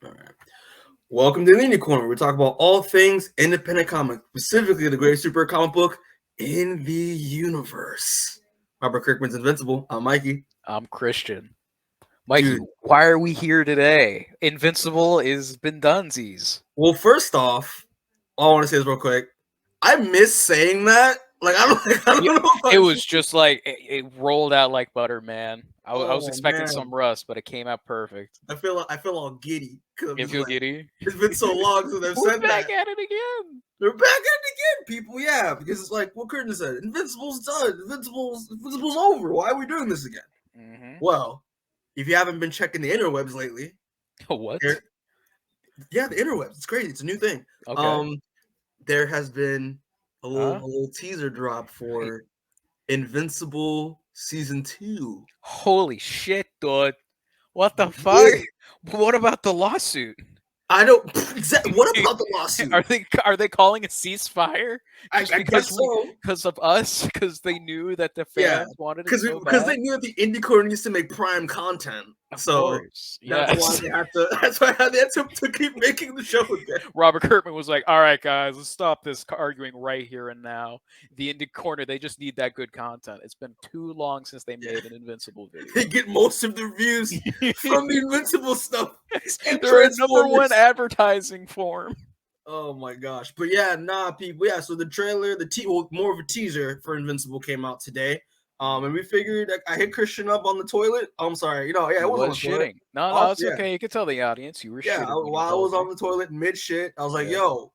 All right. Welcome to the Indie Corner. We talk about all things independent comics, specifically the greatest super comic book in the universe. Robert Kirkman's Invincible. I'm Mikey. I'm Christian. Mikey, Dude. why are we here today? Invincible is been dunsies. Well, first off, all I want to say is real quick. I miss saying that. Like I don't Yeah, know. it was just like it rolled out like butter, man. I was Oh expecting man, some rust, but it came out perfect. I feel all giddy because I'm You just feel like giddy? it's been so long since I've We're said back that. at it again. They're back at it again, people. Yeah, because it's like what Curtin said. Invincible's done. Invincible's over. Why are we doing this again? Mm-hmm. Well, if you haven't been checking the interwebs lately, What? the interwebs. It's crazy. It's a new thing. Okay. There has been a Huh? little teaser drop for Invincible season 2. Holy shit, dude! What the fuck? Yeah, What about the lawsuit? I don't. What about the lawsuit? Are they calling a ceasefire I just guess so. because of us? Because they knew that the Yeah, fans wanted it because so they bad? knew that the indie core needs to make prime content, Of so course, that's why yes. they have to. That's why they had to keep making the show again. Robert Kirkman was like, "All right, guys, let's stop this arguing right here and now. The indie corner, they just need that good content. It's been too long since they made an Invincible They video. get most of the views from the Invincible stuff and They're a number Transformers. one advertising form." Oh my gosh! But yeah, nah, people. Yeah, so the trailer, more of a teaser for Invincible came out today. And we figured I hit Christian up on the toilet. I'm sorry, yeah, You it was on was the toilet. shitting. No, Off, it's yeah, okay. You can tell the audience you were yeah. shitting when you While I was told me. on the toilet mid shit, I was like, Yeah. "Yo,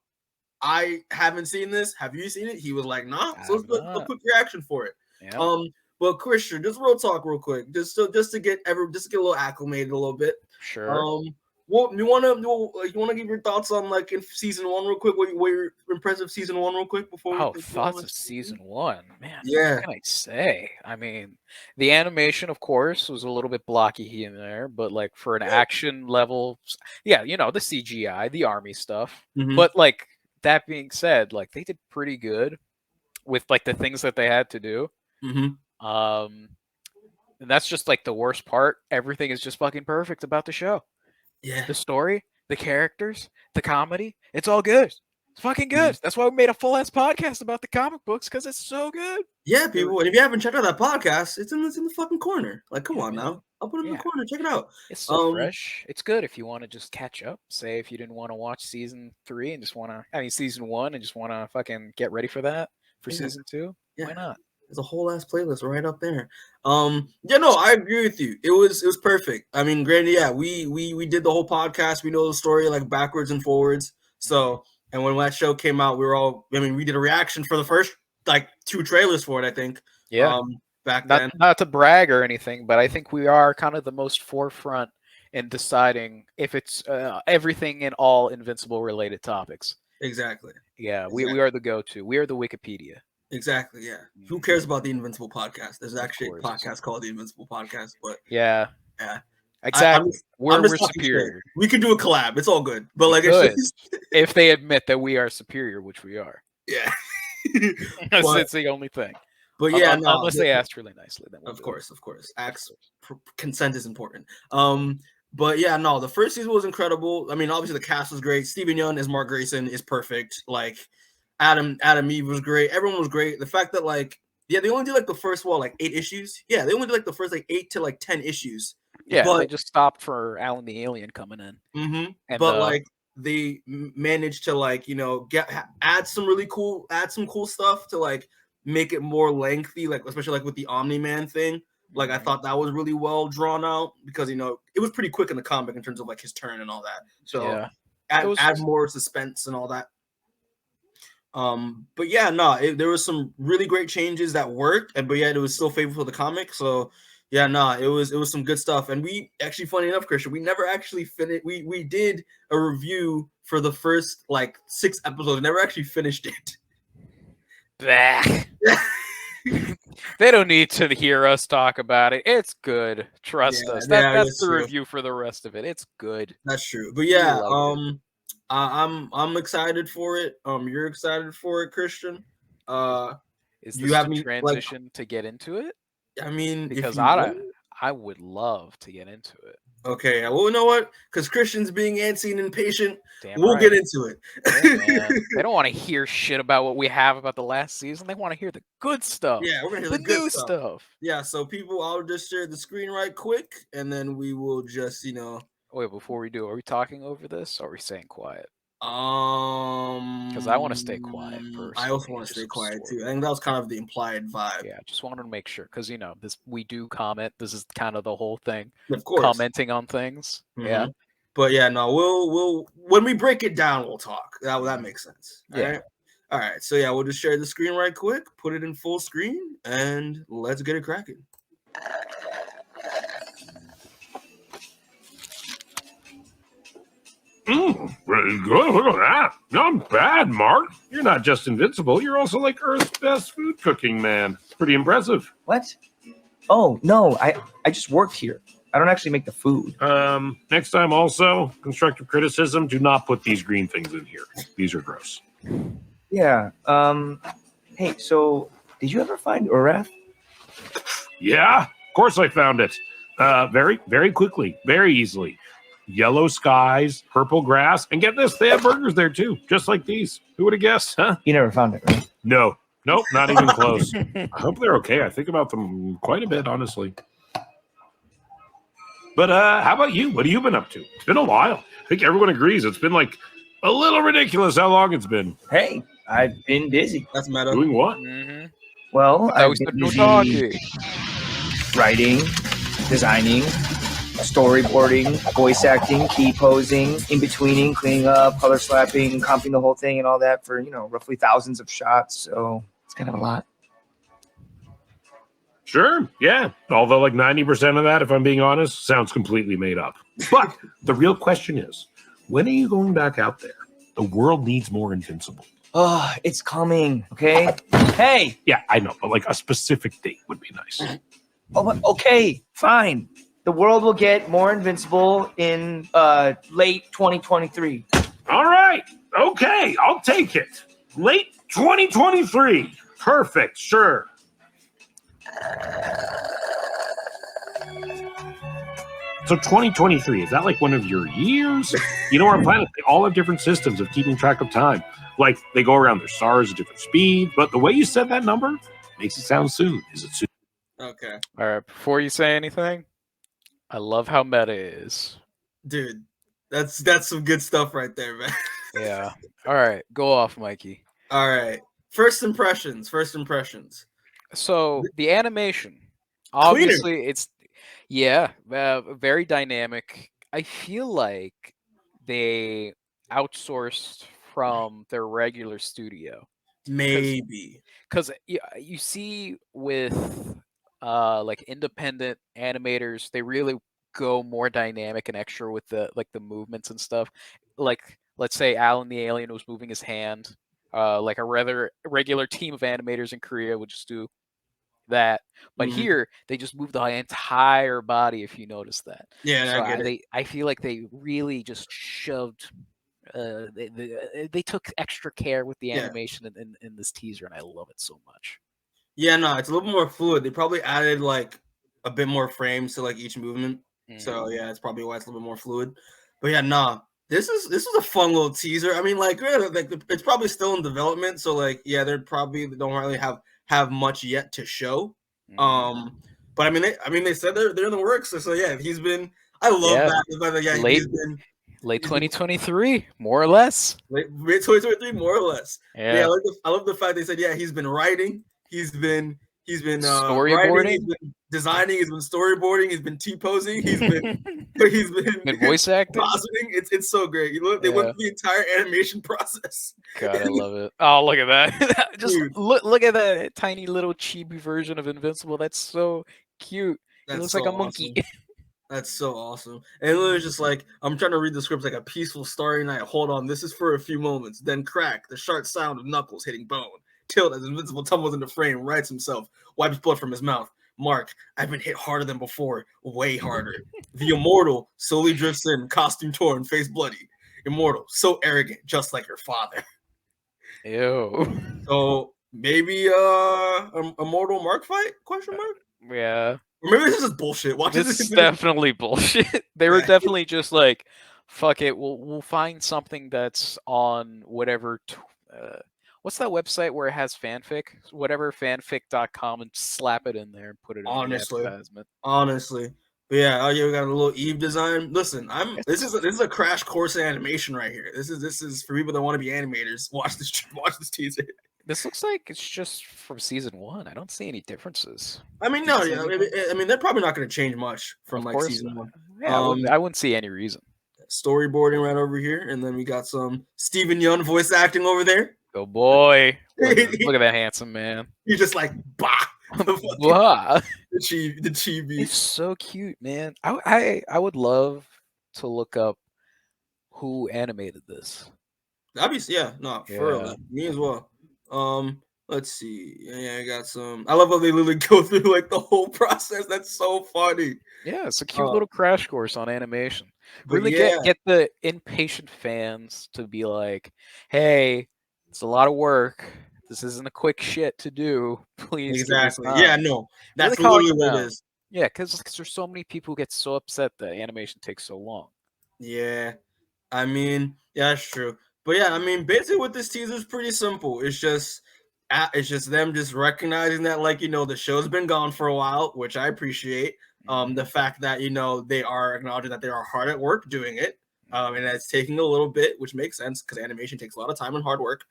I haven't seen this. Have you seen it?" He was like, "Nah." So let's put a quick reaction for it. Yeah. But Christian, just real talk, real quick, just to get a little acclimated a little bit. Sure. What you wanna give your thoughts on like in season 1 real quick? What your impressive season 1 real quick before we Oh, think thoughts of season one, man. Yeah, What can I say? I mean, the animation, of course, was a little bit blocky here and there, but like for an action level, yeah, the CGI, the army stuff. mm-hmm. But like that being said, like they did pretty good with like the things that they had to do. Mm-hmm. And that's just like the worst part. Everything is just fucking perfect about the show. Yeah, The story, the characters, the comedy, it's all good. It's fucking good. That's why we made a full ass podcast about the comic books because it's so good. yeah, people. And if you haven't checked out that podcast, it's in the fucking corner. Like, come on now, I'll put it in the corner. Check it out. It's so fresh. It's good if you want to just catch up. Say if you didn't want to watch season 3 and just want to, season 1 and just want to fucking get ready for that for season 2. Yeah. Why not? There's a whole ass playlist right up there. I agree with you. It was perfect. I mean, granted, yeah, we did the whole podcast. We know the story like backwards and forwards. So, and when that show came out, we did a reaction for the first like 2 trailers for it, I think. Yeah. Back then. Not to brag or anything, but I think we are kind of the most forefront in deciding if it's everything in all Invincible related topics. Exactly. Yeah, we are the go-to. We are the Wikipedia. Exactly, yeah. Who cares about the Invincible podcast? There's actually a podcast called the Invincible podcast, but yeah. Exactly. We're superior. We could do a collab. It's all good. But like if they admit that we are superior, which we are. Yeah. That's the only thing. But yeah, unless they asked really nicely, then of course. Consent is important. But yeah, no, the first season was incredible. I mean, obviously the cast was great. Stephen Yeun as Mark Grayson is perfect. Like Adam Eve was great. Everyone was great. The fact that like they only did like the first 8 issues. Yeah, they only did like the first 8 to 10 issues. Yeah, but they just stopped for Alan the Alien coming in. Mm-hmm. And, but like they managed to add some cool stuff to like make it more lengthy, like especially like with the Omni-Man thing. Like I thought that was really well drawn out because it was pretty quick in the comic in terms of like his turn and all that. So add more suspense and all that. But yeah, there was some really great changes that worked, but yet it was still favorable for the comic. So yeah, it was some good stuff. And we actually, funny enough, Christian, we never actually finished. We did a review for the first 6 episodes. Never actually finished it. They don't need to hear us talk about it. It's good. Trust us. That's the review for the rest of it. It's good. That's true. But yeah, I'm excited for it. You're excited for it, Christian. Is this the transition to get into it? I mean, because I would love to get into it. Okay, well, you know what? Because Christian's being antsy and impatient, we'll right. get into it. Yeah, man. They don't want to hear shit about what we have about the last season. They want to hear the good stuff. Yeah, we're gonna hear the the good new stuff. Yeah, so people, I'll just share the screen right quick, and then we will just, Wait, before we do, are we talking over this, or are we staying quiet? Because I want to stay quiet personally. I also want to stay quiet too. I think that was kind of the implied vibe. Yeah, just wanted to make sure because we do comment. This is kind of the whole thing. Of course, commenting on things. Mm-hmm. Yeah, but yeah, no, we'll when we break it down, we'll talk. That makes sense. All right. So yeah, we'll just share the screen right quick, put it in full screen, and let's get it cracking. Very good. Look at that. Not bad, Mark. You're not just invincible. You're also like Earth's best food cooking man. Pretty impressive. What? Oh, no. I just work here. I don't actually make the food. Next time also, constructive criticism, do not put these green things in here. These are gross. Yeah. Hey, so did you ever find Urath? Yeah, of course I found it. Very, very quickly, very easily. Yellow skies, purple grass, and get this, they have burgers there too, just like these. Who would have guessed, huh? You never found it, right? No, nope, not even close. I hope they're okay. I think about them quite a bit, honestly. But how about you? What have you been up to? It's been a while. I think everyone agrees. It's been like a little ridiculous how long it's been. Hey, I've been busy. That's meta. Doing what? Mm-hmm. Well, I've been busy writing, designing, storyboarding, voice acting, key posing, in-betweening, cleaning up, color slapping, comping the whole thing and all that for, roughly thousands of shots. So it's kind of a lot. Sure, yeah. Although like 90% of that, if I'm being honest, sounds completely made up. But the real question is, when are you going back out there? The world needs more Invincible. Oh, it's coming, okay? Hey! Yeah, I know, but like a specific date would be nice. Oh, okay, fine. The world will get more Invincible in late 2023. All right, okay, I'll take it. Late 2023. Perfect, sure. So 2023, is that like one of your years? You know, our planet, they all have different systems of keeping track of time. Like they go around their stars at different speed, but the way you said that number makes it sound soon. Is it soon? Okay. All right, before you say anything, I love how meta is. Dude, that's some good stuff right there, man. Yeah. All right, go off, Mikey. All right. First impressions. So the animation, obviously, it's very dynamic. I feel like they outsourced from their regular studio. Maybe because you see with like independent animators, they really go more dynamic and extra with the movements and stuff. Like let's say Alan the Alien was moving his hand. Like a rather regular team of animators in Korea would just do that, but here they just move the entire body. If you notice that, I feel like they really just shoved. They took extra care with the animation in this teaser, and I love it so much. Yeah, no, it's a little more fluid. They probably added like a bit more frames to like each movement. So yeah, it's probably why it's a little bit more fluid. But yeah, nah. This is a fun little teaser. I mean, like it's probably still in development, so like yeah, they don't really have much yet to show. But I mean they said they're in the works. So yeah, he's been. I love that. Yeah, he's been late 2023, more or less. Late 2023, more or less. Yeah, I love the fact they said he's been writing. He's been storyboarding, writing, he's been designing, he's been storyboarding, he's been T-posing, he's been voice acting. It's so great. They went through the entire animation process. God, I love it. Oh, look at that. Just look at that tiny little chibi version of Invincible. That's so cute. It looks like a monkey. That's so awesome. And it was just like, I'm trying to read the script like a peaceful starry night. Hold on, this is for a few moments. Then crack, the sharp sound of knuckles hitting bone. Tilt as Invincible tumbles into frame, rights himself, wipes blood from his mouth. Mark, I've been hit harder than before, way harder. The immortal slowly drifts in, costume torn, face bloody. Immortal, so arrogant, just like her father. Ew. So maybe immortal Mark fight? Question mark? Yeah. Or maybe this is just bullshit. Watch This is definitely bullshit. They were definitely just like, fuck it, we'll find something that's on whatever. What's that website where it has fanfic? Whatever fanfic.com, and slap it in there and put it in the advertisement. Honestly. But yeah, we got a little Eve design. Listen, this is a crash course in animation right here. This is for people that want to be animators. Watch this teaser. This looks like it's just from season 1. I don't see any differences. I mean, no, yeah. I mean, they're probably not going to change much from like season 1. Yeah, I wouldn't see any reason. Storyboarding right over here, and then we got some Steven Yeun voice acting over there. Go boy! Look at that handsome man. He's just like bah. The chibi. It's so cute, man. I would love to look up who animated this. Obviously, for real, me as well. Let's see. Yeah, I got some. I love how they literally go through like the whole process. That's so funny. Yeah, it's a cute little crash course on animation. Really get the impatient fans to be like, hey, it's a lot of work. This isn't a quick shit to do. Please. Exactly. Yeah, no. That's really literally what it is. Yeah, because there's so many people who get so upset that animation takes so long. Yeah. I mean, yeah, that's true. But yeah, I mean, basically what this teaser is pretty simple. It's just them just recognizing that, like, the show's been gone for a while, which I appreciate. The fact that, they are acknowledging that they are hard at work doing it. And it's taking a little bit, which makes sense because animation takes a lot of time and hard work.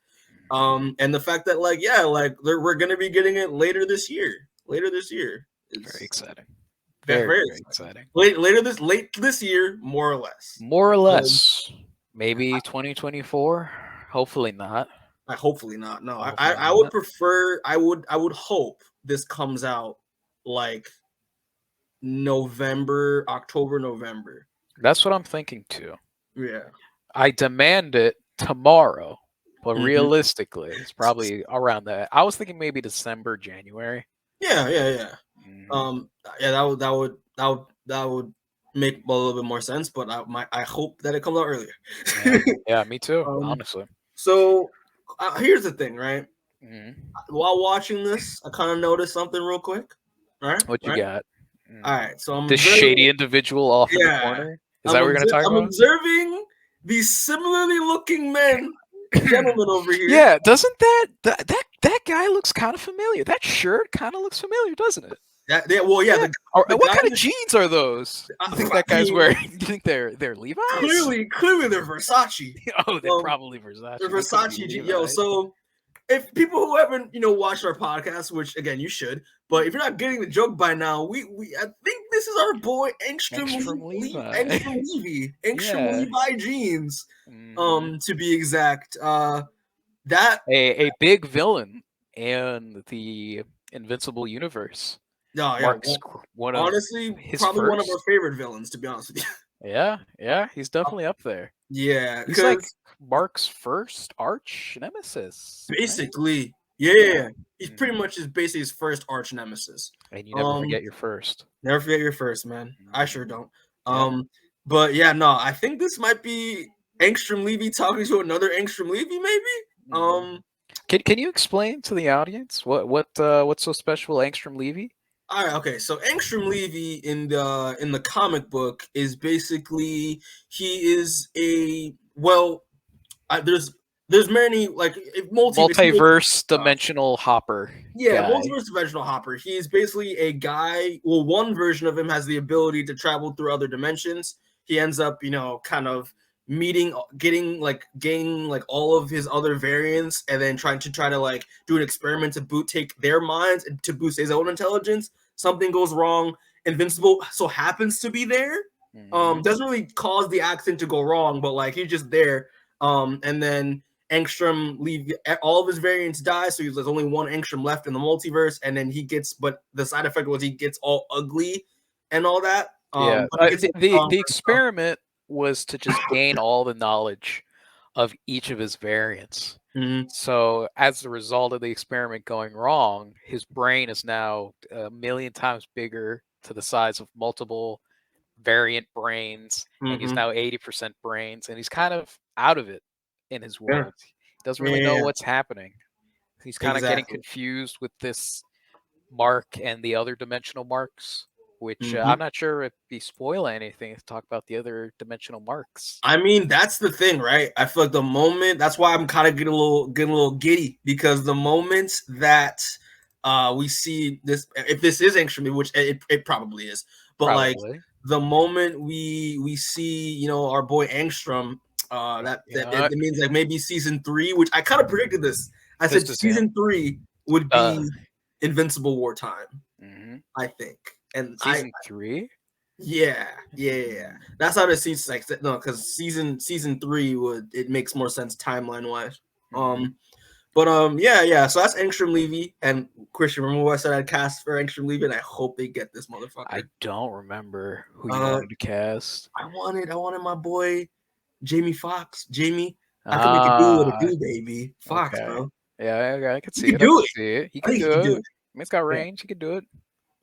And the fact that, we're going to be getting it later this year. It's very exciting. Very exciting. Late this year, more or less. Maybe 2024. Hopefully not. Hopefully not. No, I would prefer. I would hope this comes out like October, November. That's what I'm thinking too. Yeah. I demand it tomorrow, but realistically, it's probably around that. I was thinking maybe December, January. Yeah. That would make a little bit more sense, but I hope that it comes out earlier. Yeah, me too. Honestly. So here's the thing, right? While watching this, I kind of noticed something real quick. All right, what you got? All right, so I'm this shady individual off in the corner. Is that what we're gonna talk about? I'm observing these similarly looking gentlemen over here. Yeah, doesn't that guy looks kind of familiar? That shirt kind of looks familiar, doesn't it? What kind of jeans are those? You think that guy's wearing? You think they're Levi's? Clearly they're Versace. Oh, they're probably Versace. They're Versace jeans. So if people who haven't watched our podcast, which again you should, but if you're not getting the joke by now, I think this is our boy Angstrom Levi jeans. To be exact. That a big villain in the Invincible universe. No, yeah. Honestly, probably one of our favorite villains, to be honest with you. Yeah, he's definitely up there. Yeah, he's like Mark's first arch nemesis. Basically, yeah. He's pretty much basically his first arch nemesis. And you never forget your first. Never forget your first, man. I sure don't. But yeah, no, I think this might be Angstrom Levy talking to another Angstrom Levy, maybe. Can you explain to the audience what's so special Angstrom Levy? All right, okay. So Angstrom Levy in the comic book is basically he is there's many multiverse dimensional hopper. Yeah, multiverse dimensional hopper. He's basically a guy. Well, one version of him has the ability to travel through other dimensions. He ends up, kind of gaining all of his other variants, and then try to do an experiment to take their minds and to boost his own intelligence. Something goes wrong. Invincible so happens to be there. Doesn't really cause the accident to go wrong, but he's just there. And then Angstrom all of his variants die, so there's only one Angstrom left in the multiverse, and then but the side effect was he gets all ugly and all that. The experiment was to just gain all the knowledge of each of his variants. So as a result of the experiment going wrong, his brain is now 1 million times bigger to the size of multiple variant brains, and he's now 80% brains, and he's kind of out of it in his world. He doesn't really know what's happening. He's kind of getting confused with this Mark and the other dimensional Marks. which I'm not sure if we spoil anything to talk about the other dimensional marks. I mean, that's the thing, right? I feel like the moment, that's why I'm kind of getting a little giddy, because the moment that we see this, if this is Angstrom, which it probably is, but like the moment we see, our boy Angstrom, it means like maybe season 3, which I kind of predicted this. I said season 3 would be Invincible wartime. I think, and season 3. Yeah. That's how the season's like. No, because season 3 it makes more sense timeline wise. Yeah. So that's Angstrom Levy and Christian. Remember what I said I'd cast for Angstrom Levy, and I hope they get this motherfucker. I don't remember who you wanted to cast. I wanted my boy Jamie Foxx. Jamie, I can make it do what it do, baby. Fox, bro. Yeah, I could see it. He can do it. He's got range. He could do it.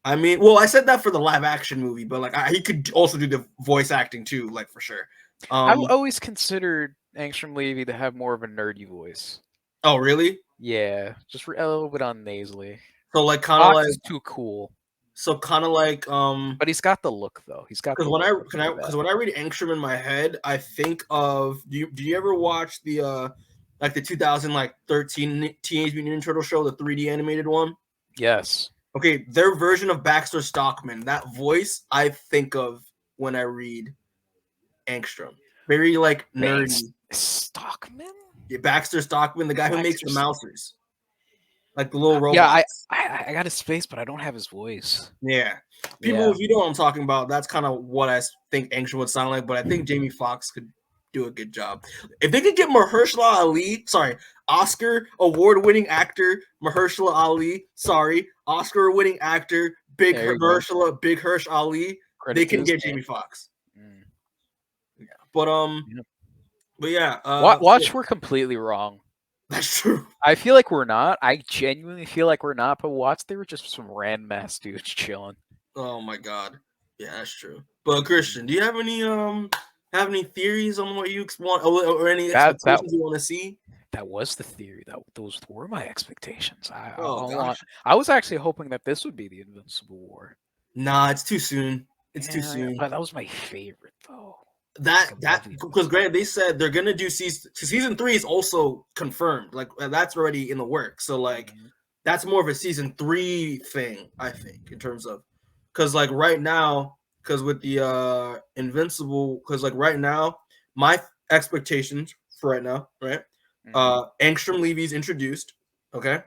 I mean, well, I said that for the live action movie, but like he could also do the voice acting too, like for sure. I've always considered Angstrom Levy to have more of a nerdy voice. Oh, really? Yeah, just a little bit on nasally. So like kind of like too cool. So kind of like but he's got the look though. He's got because when I read Angstrom in my head, I think of do you ever watch the like the 2013 Teenage Mutant Ninja Turtle show, the 3D animated one? Yes. Okay, their version of Baxter Stockman, that voice I think of when I read Angstrom. Very like nerdy. Stockman? Yeah, Baxter Stockman, the guy who makes the mousers. Like the little robots. Yeah, I got his face, but I don't have his voice. Yeah. People, if you know what I'm talking about, that's kind of what I think Angstrom would sound like, but I think Jamie Foxx could do a good job. If they could get Oscar award-winning actor Mahershala Ali, Oscar-winning actor Big Hirsch Ali, they can get Jamie Foxx. Yeah, but watch, we're completely wrong. That's true. I feel like we're not. I genuinely feel like we're not. But watch, they were just some random ass dudes chilling. Oh my god, yeah, that's true. But Christian, do you have any theories on what you want or any expectations you want to see? That was the theory. Those were my expectations. I was actually hoping that this would be the Invincible War. Nah, it's too soon. It's too soon. But that was my favorite though. That because granted they said they're gonna do season 3 is also confirmed. Like that's already in the works. So like that's more of a season 3 thing, I think, in terms of because like right now, because with the Invincible, because like right now, my expectations for right now, right? Angstrom Levy's introduced, okay.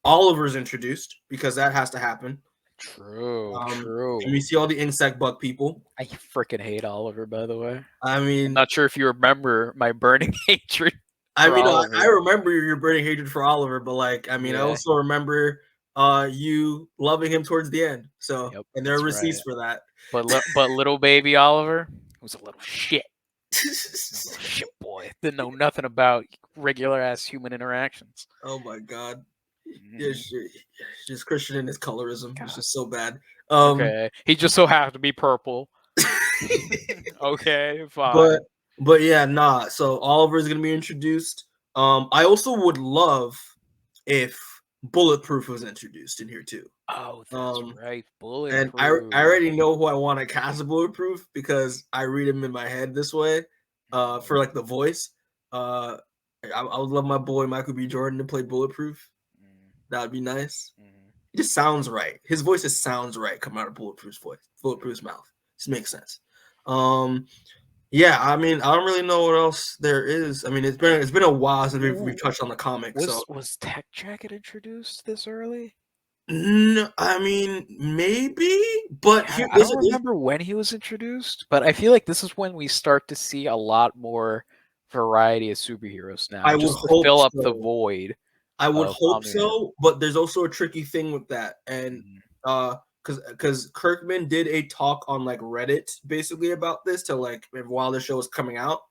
Oliver's introduced because that has to happen. True. And we see all the insect bug people. I freaking hate Oliver, by the way. I mean, I'm not sure if you remember my burning hatred. I remember your burning hatred for Oliver, but like, I mean, I also remember you loving him towards the end. So, and there are receipts for that. But little baby Oliver was a little shit. Shit boy. Didn't know nothing about regular ass human interactions. Oh my god. Just Christian and his colorism. It's just so bad. Okay. He just so happened to be purple. Okay, fine. But yeah, nah. So Oliver is gonna be introduced. I also would love if Bulletproof was introduced in here too. Oh, that's right. Bulletproof. And I already know who I want to cast Bulletproof because I read him in my head this way. For like the voice. I would love my boy Michael B. Jordan to play Bulletproof. That would be nice. It just sounds right. His voice just sounds right coming out of Bulletproof's mouth. Just makes sense. Yeah, I mean, I don't really know what else there is. I mean, it's been a while since we've touched on the comics. Was Tech Jacket introduced this early? No, I mean, maybe, but I don't remember when he was introduced. But I feel like this is when we start to see a lot more variety of superheroes now. I would hope fill up the void. I would hope so, but there's also a tricky thing with that, and because Kirkman did a talk on like Reddit basically about this to like while the show was coming out.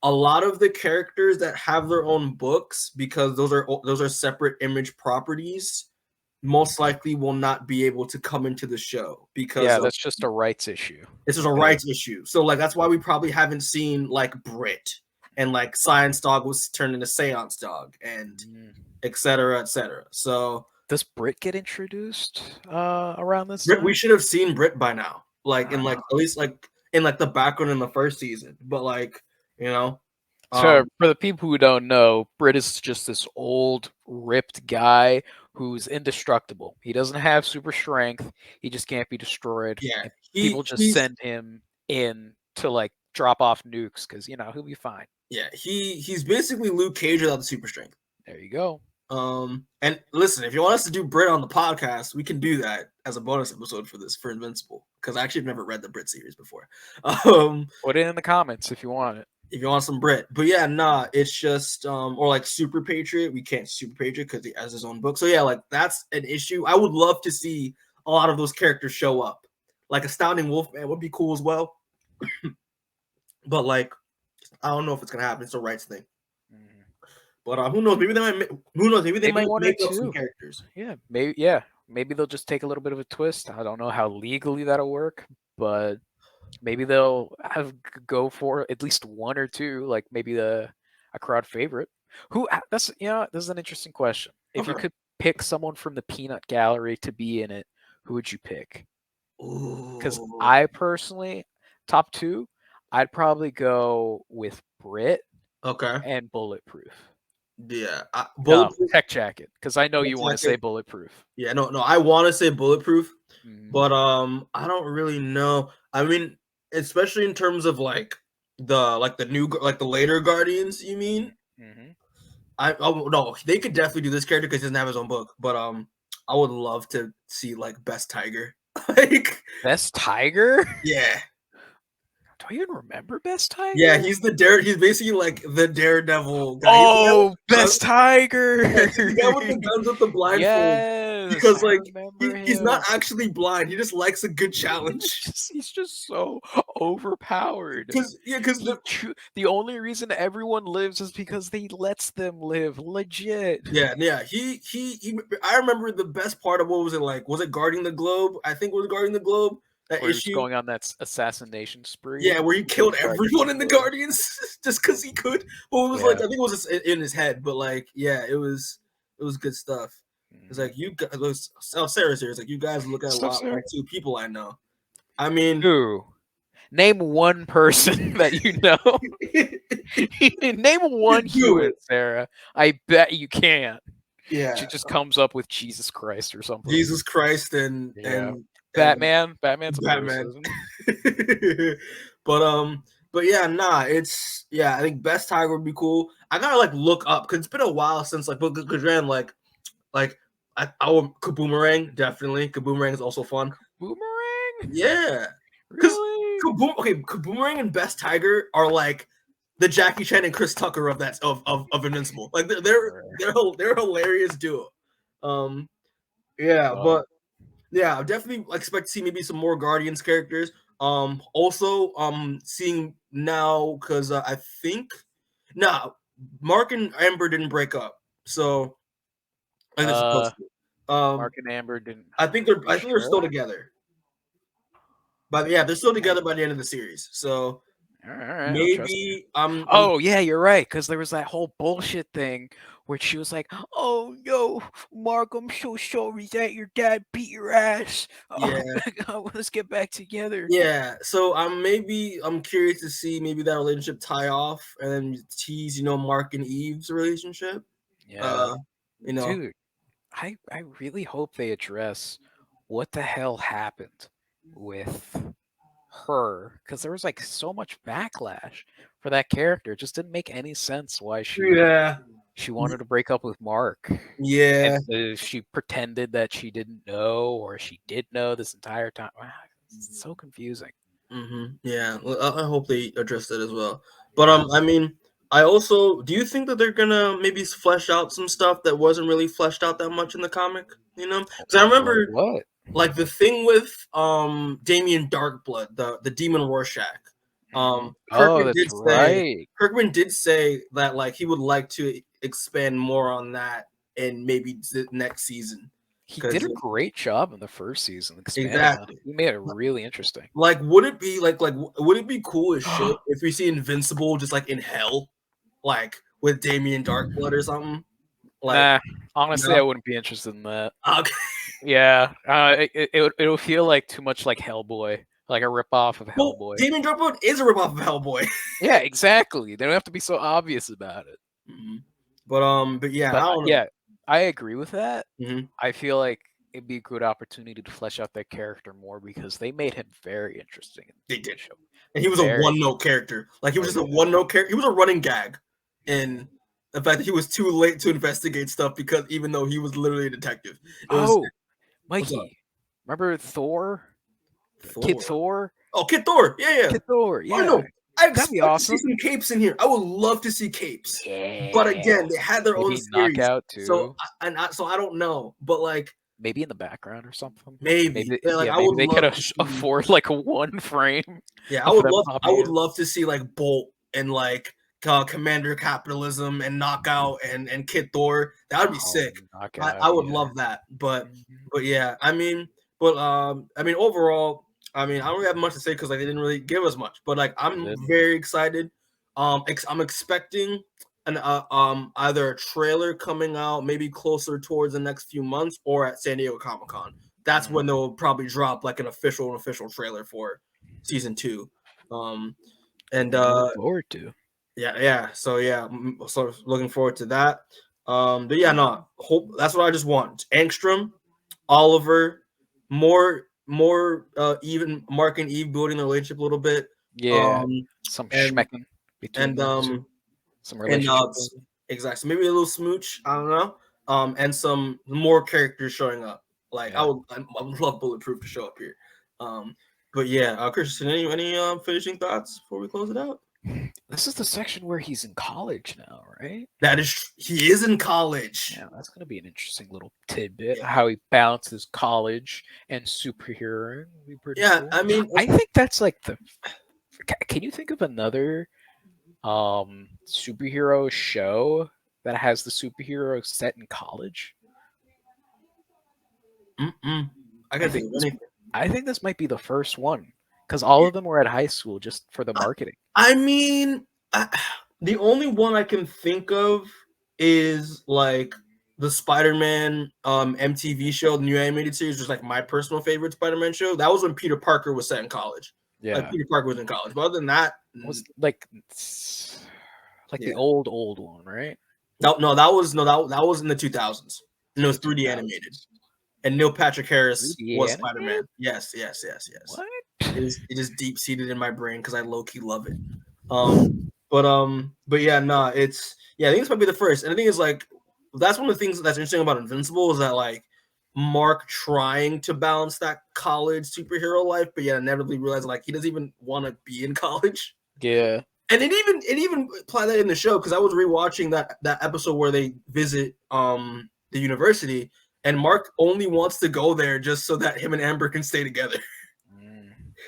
A lot of the characters that have their own books, because those are separate Image properties, most likely will not be able to come into the show because that's just a rights issue. It's just a rights issue. So like that's why we probably haven't seen like Brit and like Science Dog was turned into Seance Dog and et cetera, et cetera. So Does Brit get introduced around this Brit, time? we should have seen Brit by now, like in like Wow. at least like in like the background in the first season. But like you know, So for the people who don't know, Brit is just this old, ripped guy who's indestructible. He doesn't have super strength. He just can't be destroyed. yeah, And people just he's send him in to like drop off nukes because he'll be fine. yeah he's basically Luke Cage without the super strength. There you go. And listen, if you want us to do Brit on the podcast, we can do that as a bonus episode for Invincible, because I actually have never read the Brit series before. Put it in the comments if you want it. If you want some Brit, but yeah, nah, it's just or like Super Patriot. We can't Super Patriot because he has his own book. So yeah, like that's an issue. I would love to see a lot of those characters show up. Like Astounding Wolfman would be cool as well. But like, I don't know if it's gonna happen. It's a rights thing. But who knows? Maybe they might. Who knows? Maybe they might make up some characters. Yeah, maybe. Yeah, maybe they'll just take a little bit of a twist. I don't know how legally that'll work, but maybe they'll go for at least one or two, like maybe a crowd favorite. This is an interesting question. If you could pick someone from the Peanut Gallery to be in it, who would you pick? Because I personally, top two, I'd probably go with Brit. Okay. And Bulletproof. Yeah, Tech Jacket, because I know you want to say Bulletproof. Yeah, no, I want to say Bulletproof, but I don't really know. I mean, especially in terms of like the later Guardians. You mean? No, they could definitely do this character because he doesn't have his own book. But I would love to see like Best Tiger. Like Best Tiger? Yeah. Do I even remember Best Tiger? Yeah, he's basically like the Daredevil guy. Oh, Best Tiger! The guy with the guns with the blindfold. Yes, because like he's not actually blind. He just likes a good challenge. He's just so overpowered. Because the only reason everyone lives is because he lets them live. Legit. Yeah. He I remember the best part of what was it like? Was it Guarding the Globe? I think it was Guarding the Globe. That where issue he was going on that assassination spree. Yeah, where he killed everyone in the Guardians just because he could. But it was like I think it was just in his head, but like it was good stuff. It's like you guys. Sarah's here. It's like you guys look at a lot like two people I know. I mean, who? Name one person that you know. Name one human, Sarah. I bet you can't. Yeah, she just comes up with Jesus Christ or something. Jesus Christ and Batman. Batman's a Batman. But yeah, it's I think Best Tiger would be cool. I gotta like look up because it's been a while since like I would Kaboomerang definitely. Kaboomerang is also fun. Boomerang? Yeah. Really? Kaboomerang and Best Tiger are like the Jackie Chan and Chris Tucker of Invincible. Like they're hilarious duo. But yeah, I definitely expect to see maybe some more Guardians characters. Also, seeing now because I think Mark and Amber didn't break up, so I think supposed to. Mark and Amber didn't. I think they're still together. But yeah, they're still together by the end of the series. So all right, maybe oh yeah, you're right, because there was that whole bullshit thing where she was like, "Oh no, Mark, I'm so sorry that your dad beat your ass. Yeah, let's get back together." Yeah, so I'm curious to see maybe that relationship tie off and then tease, Mark and Eve's relationship. Yeah, dude, I really hope they address what the hell happened with her, because there was like so much backlash for that character. It just didn't make any sense why she wanted to break up with Mark. Yeah, and she pretended that she didn't know, or she did know this entire time. Wow, it's so confusing. Yeah, well, I hope they address that as well. But I mean, do you think that they're gonna maybe flesh out some stuff that wasn't really fleshed out that much in the comic? Because I remember what. Like the thing with Damien Darkblood, the demon Rorschach. Kirkman did say that like he would like to expand more on that in maybe the next season. He did a great job in the first season. Exactly. He made it really interesting. Like, would it be would it be cool as shit if we see Invincible just like in hell, like with Damien Darkblood or something? Like, honestly, I wouldn't be interested in that. okay. Yeah, it'll feel like too much like Hellboy, like a ripoff of Well, Hellboy. Demon Dropout is a ripoff of Hellboy. Yeah, exactly. They don't have to be so obvious about it. But yeah, But I don't know. yeah, I agree with that. Mhm. I feel like it'd be a good opportunity to flesh out that character more because they made him very interesting. They did. And he was a one-note character. Like, he was just a one-note character. He was a running gag. And the fact that he was too late to investigate stuff because even though he was literally a detective. Mikey, remember Thor? Thor? Kid Thor? Oh, Kid Thor. Yeah. Kid Thor, yeah. Oh, no. I That'd be expect awesome. to see some capes in here. I would love to see capes. Yeah. But again, they had their own series. Knockout too. So I don't know. But like, maybe in the background or something. Maybe like, maybe they could afford like a one frame. Yeah, I would love to see like Bolt and like Commander Capitalism and Knockout and Kid Thor. That would be sick. I would love that. But yeah, I mean overall, I don't really have much to say because like they didn't really give us much. But like I'm very excited. I'm expecting an either a trailer coming out maybe closer towards the next few months or at San Diego Comic-Con. That's when they'll probably drop like an official trailer for season 2. Look forward to. Yeah. So looking forward to that. But yeah, no, hope that's what I just want. Angstrom, Oliver, more even Mark and Eve building their relationship a little bit. Yeah, some schmecking between them. Some relationships. Exactly. So maybe a little smooch. I don't know. And some more characters showing up. Like I would love Bulletproof to show up here. But yeah, Christian, any finishing thoughts before we close it out? This is the section where he's in college now, right? He is in college. Yeah, that's gonna be an interesting little tidbit. How he balances college and superhero. Yeah, cool. I think that's like the. Can you think of another superhero show that has the superhero set in college? I gotta think of anything. I think this might be the first one because all of them were at high school just for the marketing. The only one I can think of is like the Spider-Man MTV show, the new animated series, was like my personal favorite Spider-Man show. That was when Peter Parker was set in college. Yeah, like Peter Parker was in college. But other than that, it was like the old one, right? No, that was in the 2000s. And it was 3D animated. And Neil Patrick Harris was Spider-Man. Yes. What? It is deep seated in my brain because I low key love it. But yeah, no, I think it's probably the first. And I think it's like that's one of the things that's interesting about Invincible is that like Mark trying to balance that college superhero life, but yeah, inevitably realizing like he doesn't even want to be in college. Yeah. And it even applied that in the show because I was rewatching that episode where they visit the university. And Mark only wants to go there just so that him and Amber can stay together.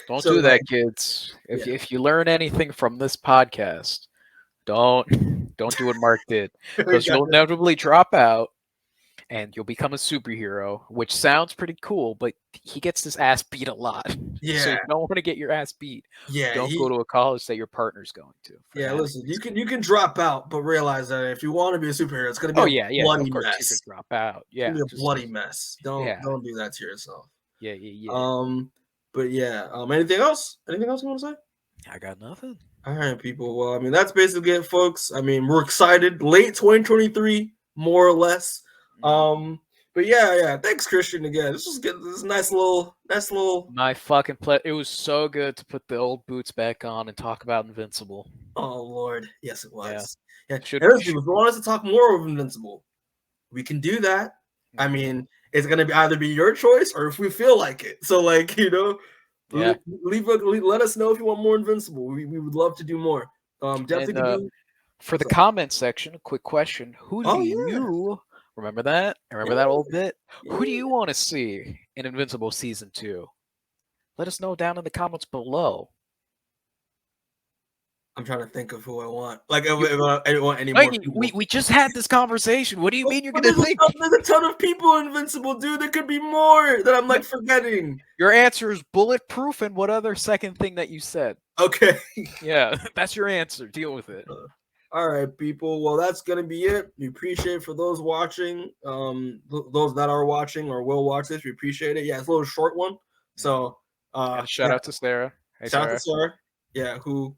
Don't do that, kids. If you learn anything from this podcast, don't do what Mark did because you'll inevitably drop out and you'll become a superhero, which sounds pretty cool, but he gets his ass beat a lot. Yeah. So you don't want to get your ass beat. Yeah. Don't go to a college that your partner's going to. Yeah, listen, you can drop out, but realize that if you want to be a superhero, it's gonna be a bloody mess. You can drop out. Yeah. It's gonna be a bloody mess. Don't do that to yourself. Yeah. But yeah. Anything else? Anything else you want to say? I got nothing. All right, people. Well, that's basically it, folks. We're excited. Late 2023, more or less. But yeah. Thanks, Christian. Again, this was good. This nice little. My fucking pleasure. It was so good to put the old boots back on and talk about Invincible. Oh Lord, yes, it was. Yeah. If you want us to talk more of Invincible, we can do that. It's gonna either be your choice or if we feel like it. So, like, let us know if you want more Invincible. We would love to do more. Definitely. For the comment section, a quick question: Who do you? Remember that? Remember that old bit? Who do you want to see in Invincible Season 2? Let us know down in the comments below. I'm trying to think of who I want. Like, if I want any more people. We just had this conversation. What do you mean you're going to think? There's a ton of people in Invincible, dude. There could be more that I'm, like, forgetting. Your answer is Bulletproof, and what other second thing that you said? Okay. Yeah, that's your answer. Deal with it. All right, people. Well, that's gonna be it. We appreciate it for those watching. Those that are watching or will watch this, we appreciate it. Yeah, it's a little short one. So, And shout out to Sarah. Hey, shout out to Sarah. Yeah, who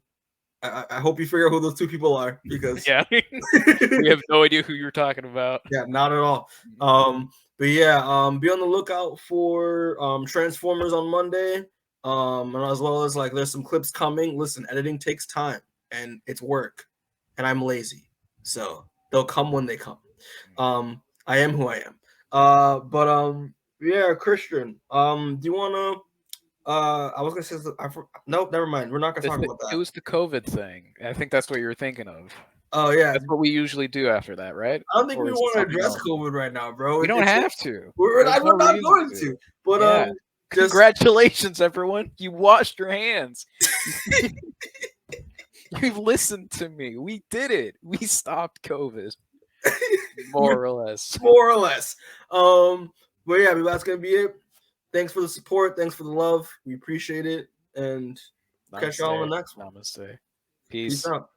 I hope you figure out who those two people are because yeah, we have no idea who you're talking about. Yeah, not at all. But yeah, be on the lookout for Transformers on Monday. And as well as like there's some clips coming. Listen, editing takes time and it's work. And I'm lazy. So they'll come when they come. I am who I am. Yeah, Christian. Do you wanna I was gonna say nope, never mind. We're not gonna talk about that. It was the COVID thing. I think that's what you were thinking of. Oh yeah, that's what we usually do after that, right? I don't think we want to address COVID right now, bro. We don't have to. We're not going to. But yeah. Congratulations, everyone! You washed your hands. You've listened to me. We did it. We stopped COVID. More or less. More or less. But yeah, that's gonna be it. Thanks for the support. Thanks for the love. We appreciate it. And catch y'all on the next one. Namaste. Peace out.